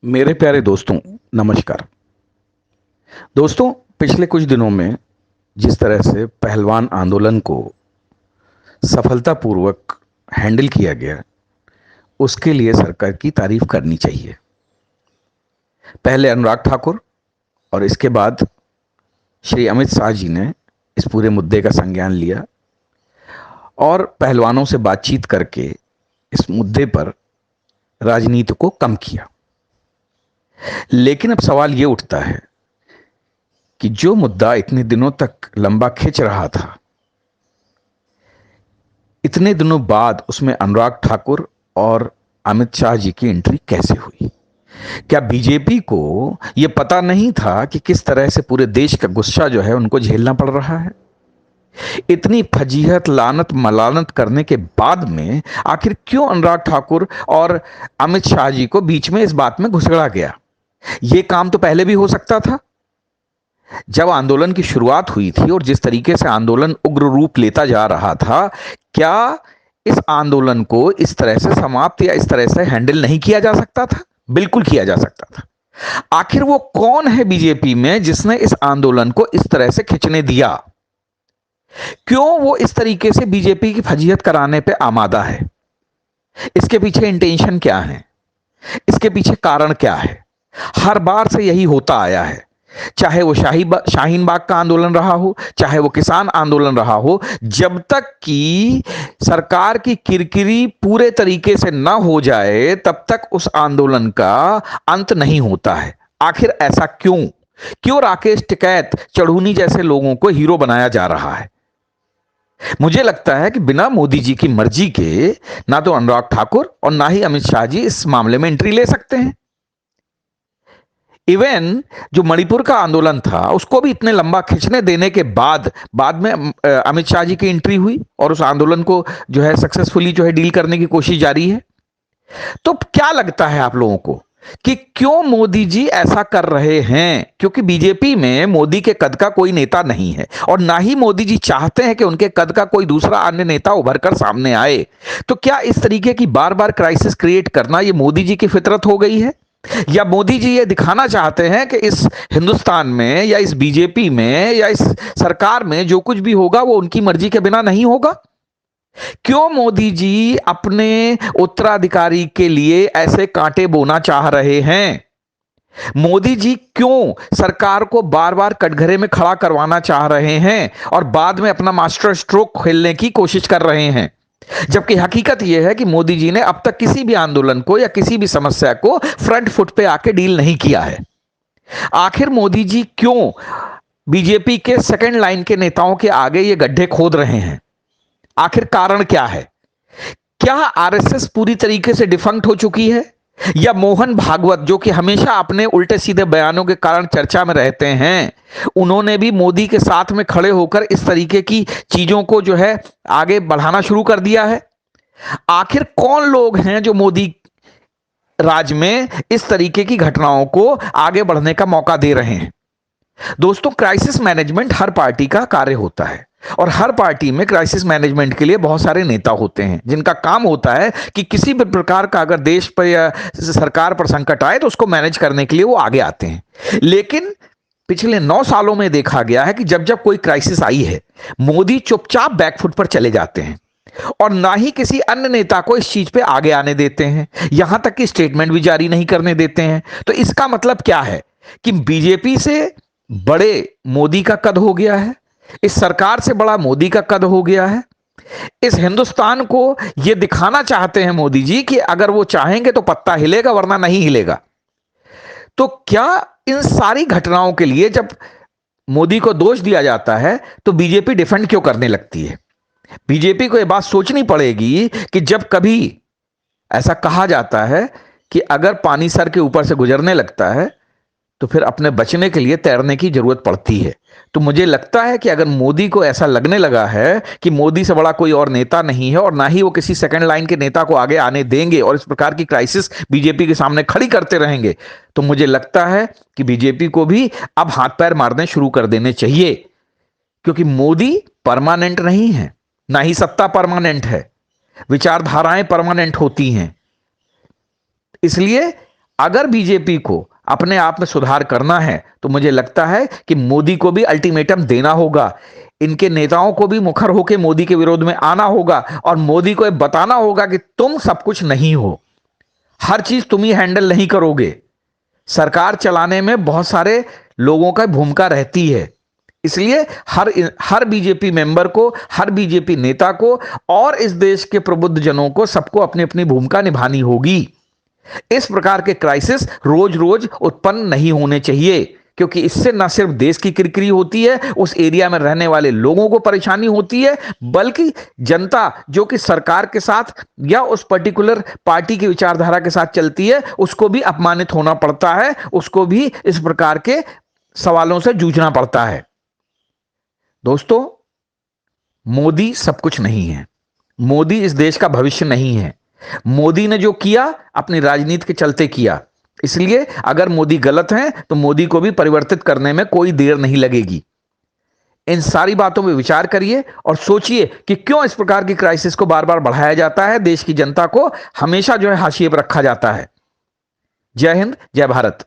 मेरे प्यारे दोस्तों, नमस्कार। दोस्तों, पिछले कुछ दिनों में जिस तरह से पहलवान आंदोलन को सफलतापूर्वक हैंडल किया गया, उसके लिए सरकार की तारीफ करनी चाहिए। पहले अनुराग ठाकुर और इसके बाद श्री अमित शाह जी ने इस पूरे मुद्दे का संज्ञान लिया और पहलवानों से बातचीत करके इस मुद्दे पर राजनीति को कम किया। लेकिन अब सवाल ये उठता है कि जो मुद्दा इतने दिनों तक लंबा खिंच रहा था, इतने दिनों बाद उसमें अनुराग ठाकुर और अमित शाह जी की एंट्री कैसे हुई? क्या बीजेपी को यह पता नहीं था कि किस तरह से पूरे देश का गुस्सा जो है उनको झेलना पड़ रहा है? इतनी फजीहत, लानत, मलानत करने के बाद में आखिर क्यों अनुराग ठाकुर और अमित शाह जी को बीच में इस बात में घुसड़ा गया? यह काम तो पहले भी हो सकता था। जब आंदोलन की शुरुआत हुई थी और जिस तरीके से आंदोलन उग्र रूप लेता जा रहा था, क्या इस आंदोलन को इस तरह से समाप्त या इस तरह से हैंडल नहीं किया जा सकता था? बिल्कुल किया जा सकता था। आखिर वो कौन है बीजेपी में जिसने इस आंदोलन को इस तरह से खींचने दिया? क्यों वो इस तरीके से बीजेपी की फजीहत कराने पे आमादा है? इसके पीछे इंटेंशन क्या है? इसके पीछे कारण क्या है? हर बार से यही होता आया है, चाहे वो शाहीन बाग का आंदोलन रहा हो, चाहे वो किसान आंदोलन रहा हो। जब तक कि सरकार की किरकिरी पूरे तरीके से ना हो जाए, तब तक उस आंदोलन का अंत नहीं होता है। आखिर ऐसा क्यों? क्यों राकेश टिकैत, चढ़ूनी जैसे लोगों को हीरो बनाया जा रहा है? मुझे लगता है कि बिना मोदी जी की मर्जी के ना तो अनुराग ठाकुर और ना ही अमित शाह जी इस मामले में एंट्री ले सकते हैं। इवन जो मणिपुर का आंदोलन था, उसको भी इतने लंबा खींचने देने के बाद में अमित शाह जी की एंट्री हुई और उस आंदोलन को जो है सक्सेसफुली जो है डील करने की कोशिश जारी है। तो क्या लगता है आप लोगों को कि क्यों मोदी जी ऐसा कर रहे हैं? क्योंकि बीजेपी में मोदी के कद का कोई नेता नहीं है और ना ही मोदी जी चाहते हैं कि उनके कद का कोई दूसरा अन्य नेता उभर कर सामने आए। तो क्या इस तरीके की बार बार क्राइसिस क्रिएट करना ये मोदी जी की फितरत हो गई है, या मोदी जी ये दिखाना चाहते हैं कि इस हिंदुस्तान में या इस बीजेपी में या इस सरकार में जो कुछ भी होगा वो उनकी मर्जी के बिना नहीं होगा? क्यों मोदी जी अपने उत्तराधिकारी के लिए ऐसे कांटे बोना चाह रहे हैं? मोदी जी क्यों सरकार को बार बार कटघरे में खड़ा करवाना चाह रहे हैं और बाद में अपना मास्टर स्ट्रोक खेलने की कोशिश कर रहे हैं? जबकि हकीकत यह है कि मोदी जी ने अब तक किसी भी आंदोलन को या किसी भी समस्या को फ्रंट फुट पे आके डील नहीं किया है। आखिर मोदी जी क्यों बीजेपी के सेकंड लाइन के नेताओं के आगे ये गड्ढे खोद रहे हैं? आखिर कारण क्या है? क्या आरएसएस पूरी तरीके से डिफंक्ट हो चुकी है, या मोहन भागवत, जो कि हमेशा अपने उल्टे सीधे बयानों के कारण चर्चा में रहते हैं, उन्होंने भी मोदी के साथ में खड़े होकर इस तरीके की चीजों को जो है आगे बढ़ाना शुरू कर दिया है? आखिर कौन लोग हैं जो मोदी राज में इस तरीके की घटनाओं को आगे बढ़ने का मौका दे रहे हैं? दोस्तों, क्राइसिस मैनेजमेंट हर पार्टी का कार्य होता है और हर पार्टी में क्राइसिस मैनेजमेंट के लिए बहुत सारे नेता होते हैं जिनका काम होता है कि किसी भी प्रकार का अगर देश पर या सरकार पर संकट आए तो उसको मैनेज करने के लिए वो आगे आते हैं। लेकिन पिछले 9 सालों में देखा गया है कि जब जब कोई क्राइसिस आई है, मोदी चुपचाप बैकफुट पर चले जाते हैं और ना ही किसी अन्य नेता को इस चीज पे आगे आने देते हैं, यहां तक कि स्टेटमेंट भी जारी नहीं करने देते हैं। तो इसका मतलब क्या है कि बीजेपी से बड़े मोदी का कद हो गया है, इस सरकार से बड़ा मोदी का कद हो गया है। इस हिंदुस्तान को यह दिखाना चाहते हैं मोदी जी कि अगर वो चाहेंगे तो पत्ता हिलेगा वरना नहीं हिलेगा। तो क्या इन सारी घटनाओं के लिए जब मोदी को दोष दिया जाता है तो बीजेपी डिफेंड क्यों करने लगती है? बीजेपी को यह बात सोचनी पड़ेगी कि जब कभी ऐसा कहा जाता है कि अगर पानी सर के ऊपर से गुजरने लगता है तो फिर अपने बचने के लिए तैरने की जरूरत पड़ती है। तो मुझे लगता है कि अगर मोदी को ऐसा लगने लगा है कि मोदी से बड़ा कोई और नेता नहीं है और ना ही वो किसी सेकंड लाइन के नेता को आगे आने देंगे और इस प्रकार की क्राइसिस बीजेपी के सामने खड़ी करते रहेंगे, तो मुझे लगता है कि बीजेपी को भी अब हाथ पैर मारने शुरू कर देने चाहिए। क्योंकि मोदी परमानेंट नहीं है, ना ही सत्ता परमानेंट है, विचारधाराएं परमानेंट होती हैं। इसलिए अगर बीजेपी को अपने आप में सुधार करना है तो मुझे लगता है कि मोदी को भी अल्टीमेटम देना होगा, इनके नेताओं को भी मुखर होकर मोदी के विरोध में आना होगा और मोदी को यह बताना होगा कि तुम सब कुछ नहीं हो, हर चीज तुम ही हैंडल नहीं करोगे, सरकार चलाने में बहुत सारे लोगों का भूमिका रहती है। इसलिए हर बीजेपी मेंबर को, हर बीजेपी नेता को और इस देश के प्रबुद्ध जनों को सबको अपनी अपनी भूमिका निभानी होगी। इस प्रकार के क्राइसिस रोज रोज उत्पन्न नहीं होने चाहिए, क्योंकि इससे न सिर्फ देश की किरकिरी होती है, उस एरिया में रहने वाले लोगों को परेशानी होती है, बल्कि जनता जो कि सरकार के साथ या उस पर्टिकुलर पार्टी की विचारधारा के साथ चलती है, उसको भी अपमानित होना पड़ता है, उसको भी इस प्रकार के सवालों से जूझना पड़ता है। दोस्तों, मोदी सब कुछ नहीं है, मोदी इस देश का भविष्य नहीं है। मोदी ने जो किया अपनी राजनीति के चलते किया, इसलिए अगर मोदी गलत हैं तो मोदी को भी परिवर्तित करने में कोई देर नहीं लगेगी। इन सारी बातों में विचार करिए और सोचिए कि क्यों इस प्रकार की क्राइसिस को बार बार बढ़ाया जाता है, देश की जनता को हमेशा जो है हाशिए पर रखा जाता है। जय हिंद, जय भारत।